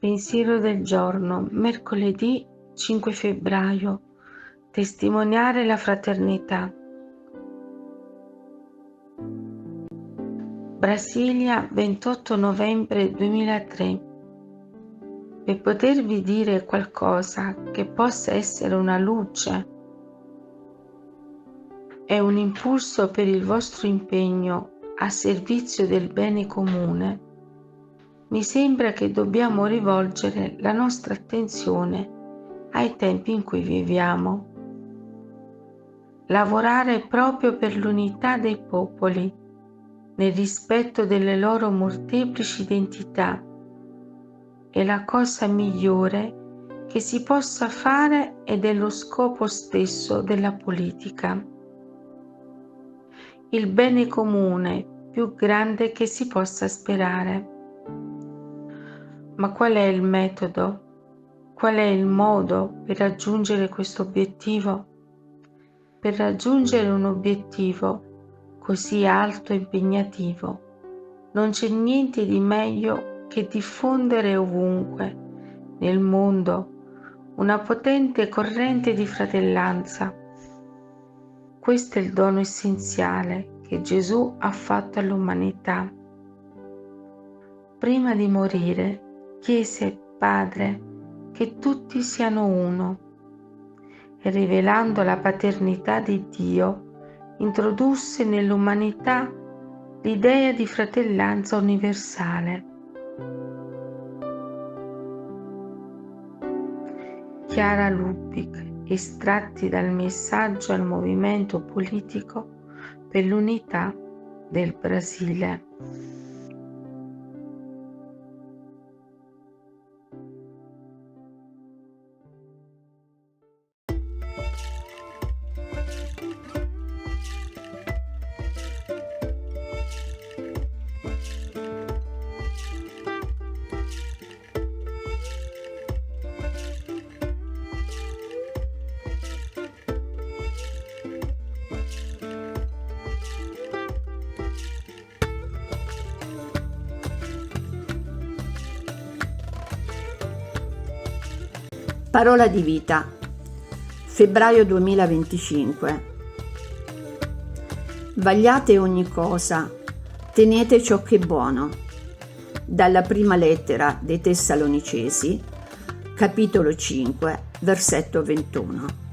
Pensiero del giorno, mercoledì 5 febbraio. Testimoniare la fraternità. Brasilia, 28 novembre 2003. Per potervi dire qualcosa che possa essere una luce e un impulso per il vostro impegno a servizio del bene comune, mi sembra che dobbiamo rivolgere la nostra attenzione ai tempi in cui viviamo. Lavorare proprio per l'unità dei popoli, nel rispetto delle loro molteplici identità, è la cosa migliore che si possa fare ed è lo scopo stesso della politica. Il bene comune più grande che si possa sperare. Ma qual è il metodo? Qual è il modo per raggiungere questo obiettivo? Per raggiungere un obiettivo così alto e impegnativo, non c'è niente di meglio che diffondere ovunque, nel mondo, una potente corrente di fratellanza. Questo è il dono essenziale che Gesù ha fatto all'umanità. Prima di morire, chiese Padre che tutti siano uno e rivelando la paternità di Dio, introdusse nell'umanità l'idea di fratellanza universale. Chiara Lubich, estratti dal messaggio al movimento politico per l'unità del Brasile. Parola di vita, febbraio 2025. Vagliate ogni cosa, tenete ciò che è buono. Dalla prima lettera dei Tessalonicesi, capitolo 5, versetto 21.